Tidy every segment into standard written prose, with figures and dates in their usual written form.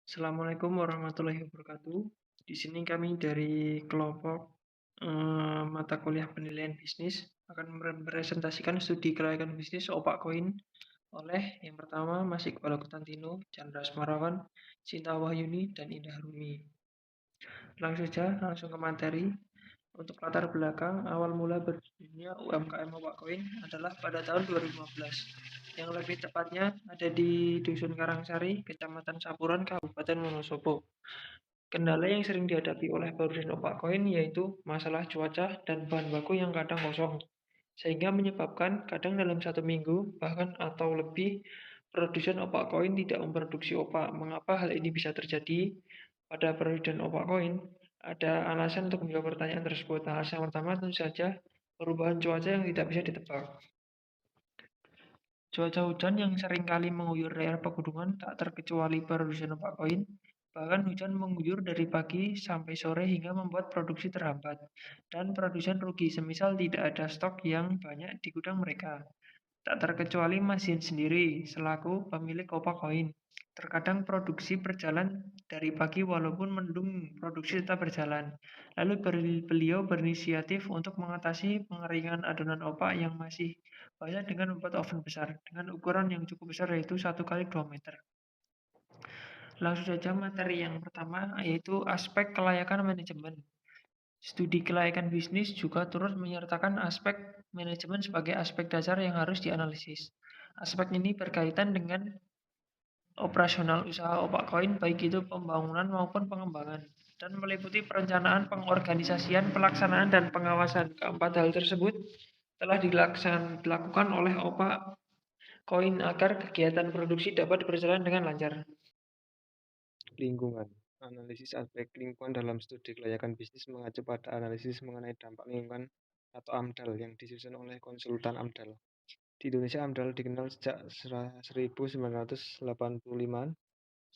Assalamualaikum warahmatullahi wabarakatuh. Di sini kami dari kelompok mata kuliah penilaian bisnis akan merepresentasikan studi kelayakan bisnis Opak Koin oleh yang pertama Mas Iqbal Kutantino, Chandra Smarawan, Cinta Wahyuni, dan Indah Rumi. Langsung ke materi. Untuk latar belakang, awal mula berdirinya UMKM Opak Koin adalah pada tahun 2015. Yang lebih tepatnya ada di Dusun Karangsari, Kecamatan Sapuran, Kabupaten Wonosobo. Kendala yang sering dihadapi oleh produsen opak koin yaitu masalah cuaca dan bahan baku yang kadang kosong, sehingga menyebabkan kadang dalam 1 minggu bahkan atau lebih produsen opak koin tidak memproduksi opak. Mengapa hal ini bisa terjadi pada produsen opak koin? Ada alasan untuk menjawab pertanyaan tersebut. Alasan yang pertama tentu saja perubahan cuaca yang tidak bisa ditebak. Cuaca hujan yang sering kali mengguyur daerah pegunungan tak terkecuali produsen opak koin. Bahkan hujan mengguyur dari pagi sampai sore hingga membuat produksi terhambat. Dan produsen rugi semisal tidak ada stok yang banyak di gudang mereka. Tak terkecuali Mas sendiri selaku pemilik opak koin. Terkadang produksi berjalan dari pagi walaupun mendung produksi tetap berjalan. Lalu beliau berinisiatif untuk mengatasi pengeringan adonan opak yang masih basah dengan membuat oven besar dengan ukuran yang cukup besar yaitu 1 kali 2 meter. Langsung saja materi yang pertama yaitu aspek kelayakan manajemen. Studi kelayakan bisnis juga turut menyertakan aspek manajemen sebagai aspek dasar yang harus dianalisis. Aspek ini berkaitan dengan operasional usaha opak koin baik itu pembangunan maupun pengembangan dan meliputi perencanaan, pengorganisasian, pelaksanaan, dan pengawasan. Keempat hal tersebut telah dilakukan oleh opak koin agar kegiatan produksi dapat berjalan dengan lancar. Lingkungan. Analisis aspek lingkungan dalam studi kelayakan bisnis mengacu pada analisis mengenai dampak lingkungan atau AMDAL yang disusun oleh konsultan AMDAL. Di Indonesia, AMDAL dikenal sejak 1985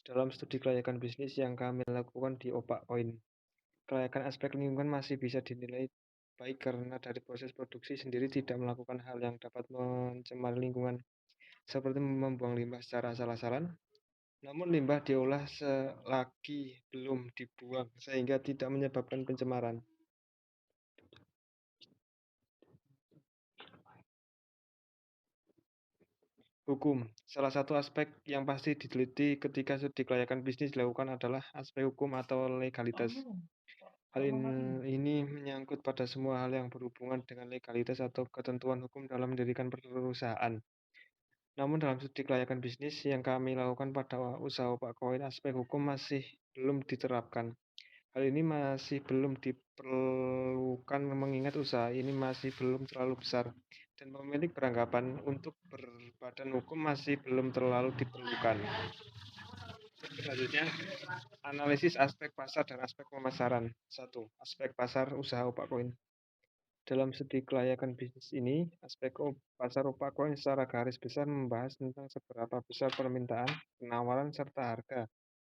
dalam studi kelayakan bisnis yang kami lakukan di Opak Koin. Kelayakan aspek lingkungan masih bisa dinilai baik karena dari proses produksi sendiri tidak melakukan hal yang dapat mencemari lingkungan, seperti membuang limbah secara asal-asalan. Namun limbah diolah selagi belum dibuang sehingga tidak menyebabkan pencemaran. Hukum. Salah satu aspek yang pasti diteliti ketika studi kelayakan bisnis dilakukan adalah aspek hukum atau legalitas. Hal ini menyangkut pada semua hal yang berhubungan dengan legalitas atau ketentuan hukum dalam mendirikan perusahaan. Namun dalam studi kelayakan bisnis yang kami lakukan pada usaha Opak Koin, aspek hukum masih belum diterapkan. Hal ini masih belum diperlukan mengingat usaha ini masih belum terlalu besar dan pemilik beranggapan untuk berbadan hukum masih belum terlalu diperlukan. Selanjutnya, analisis aspek pasar dan aspek pemasaran. 1. Aspek pasar usaha Opak Koin. Dalam studi kelayakan bisnis ini, aspek pasar Opak Koin secara garis besar membahas tentang seberapa besar permintaan, penawaran, serta harga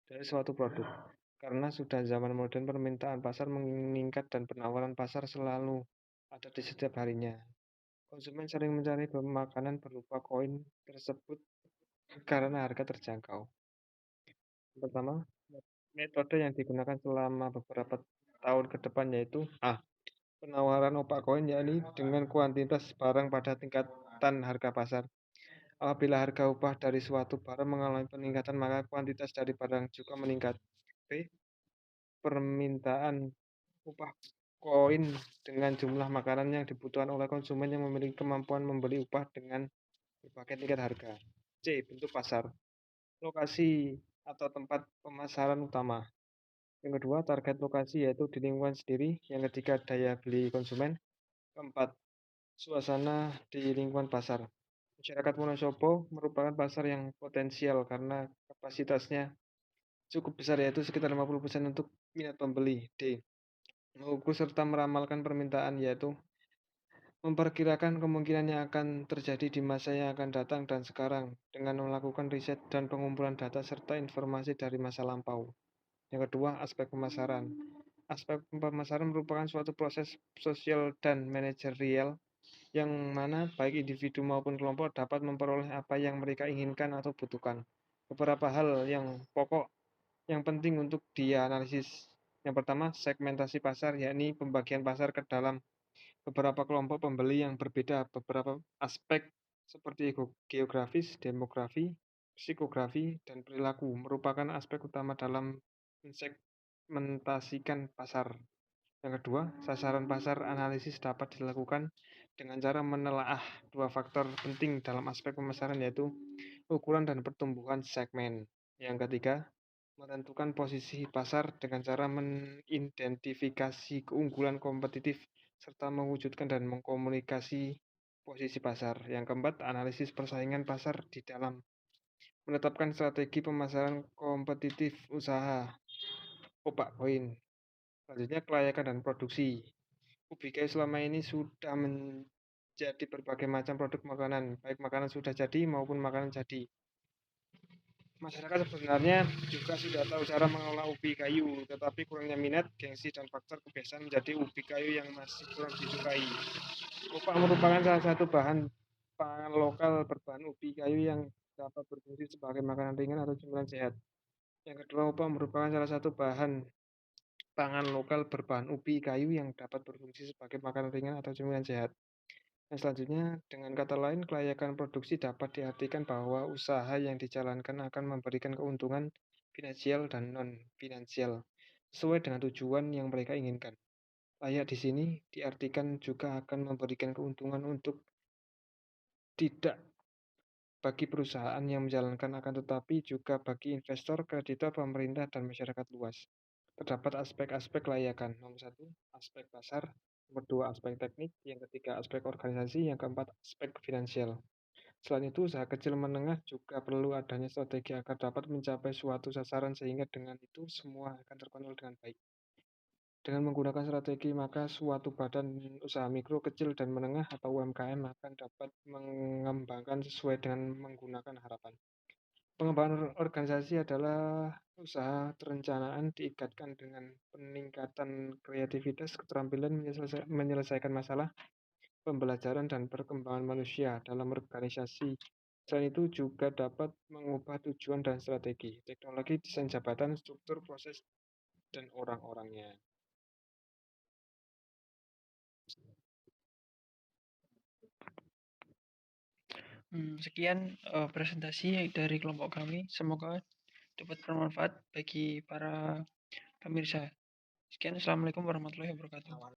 dari suatu produk. Karena sudah zaman modern, permintaan pasar meningkat dan penawaran pasar selalu ada di setiap harinya. Konsumen sering mencari makanan berupa koin tersebut karena harga terjangkau. Pertama, metode yang digunakan selama beberapa tahun ke depan yaitu A. Penawaran opak koin, yakni dengan kuantitas barang pada tingkatan harga pasar. Apabila harga upah dari suatu barang mengalami peningkatan, maka kuantitas dari barang juga meningkat. B. Permintaan upah koin dengan jumlah makanan yang dibutuhkan oleh konsumen yang memiliki kemampuan membeli upah dengan berbagai tingkat harga. C. Bentuk pasar. Lokasi atau tempat pemasaran utama. Yang kedua, target lokasi yaitu di lingkungan sendiri. Yang ketiga, daya beli konsumen. Keempat, suasana di lingkungan pasar. Masyarakat Wonosobo merupakan pasar yang potensial karena kapasitasnya cukup besar yaitu sekitar 50% untuk minat pembeli. D. Mengukur serta meramalkan permintaan yaitu memperkirakan kemungkinan yang akan terjadi di masa yang akan datang dan sekarang dengan melakukan riset dan pengumpulan data serta informasi dari masa lampau. Yang kedua, aspek pemasaran. Aspek pemasaran merupakan suatu proses sosial dan manajerial yang mana baik individu maupun kelompok dapat memperoleh apa yang mereka inginkan atau butuhkan. Beberapa hal yang pokok yang penting untuk dianalisis. Yang pertama, segmentasi pasar, yakni pembagian pasar ke dalam beberapa kelompok pembeli yang berbeda. Beberapa aspek seperti geografis, demografi, psikografi, dan perilaku merupakan aspek utama dalam mensegmentasikan pasar. Yang kedua, sasaran pasar analisis dapat dilakukan dengan cara menelaah dua faktor penting dalam aspek pemasaran, yaitu ukuran dan pertumbuhan segmen. Yang ketiga, menentukan posisi pasar dengan cara mengidentifikasi keunggulan kompetitif serta mewujudkan dan mengkomunikasi posisi pasar. Yang keempat, analisis persaingan pasar di dalam menetapkan strategi pemasaran kompetitif usaha. Opak poin. Selanjutnya, kelayakan dan produksi. Ubi selama ini sudah menjadi berbagai macam produk makanan, baik makanan sudah jadi maupun makanan jadi. Masyarakat sebenarnya juga sudah tahu cara mengelola ubi kayu, tetapi kurangnya minat, gengsi, dan faktor kebiasaan menjadi ubi kayu yang masih kurang disukai. Opak merupakan salah satu bahan pangan lokal berbahan ubi kayu yang dapat berfungsi sebagai makanan ringan atau cemilan sehat. Yang kedua, opak merupakan salah satu bahan pangan lokal berbahan ubi kayu yang dapat berfungsi sebagai makanan ringan atau cemilan sehat. Yang selanjutnya, dengan kata lain, kelayakan produksi dapat diartikan bahwa usaha yang dijalankan akan memberikan keuntungan finansial dan non-finansial sesuai dengan tujuan yang mereka inginkan. Layak di sini diartikan juga akan memberikan keuntungan untuk tidak bagi perusahaan yang menjalankan, akan tetapi juga bagi investor, kreditor, pemerintah, dan masyarakat luas. Terdapat aspek-aspek kelayakan. Nomor satu, aspek pasar. Nomor dua, aspek teknik. Yang ketiga, aspek organisasi. Yang keempat, aspek finansial. Selain itu, usaha kecil menengah juga perlu adanya strategi agar dapat mencapai suatu sasaran sehingga dengan itu semua akan terkontrol dengan baik. Dengan menggunakan strategi, maka suatu badan usaha mikro, kecil, dan menengah atau UMKM akan dapat mengembangkan sesuai dengan menggunakan harapan. Pengembangan organisasi adalah usaha perencanaan diikatkan dengan peningkatan kreativitas, keterampilan menyelesaikan masalah, pembelajaran, dan perkembangan manusia dalam organisasi. Selain itu juga dapat mengubah tujuan dan strategi, teknologi, desain jabatan, struktur, proses, dan orang-orangnya. Sekian presentasi dari kelompok kami. Semoga dapat bermanfaat bagi para pemirsa. Sekian, assalamualaikum warahmatullahi wabarakatuh.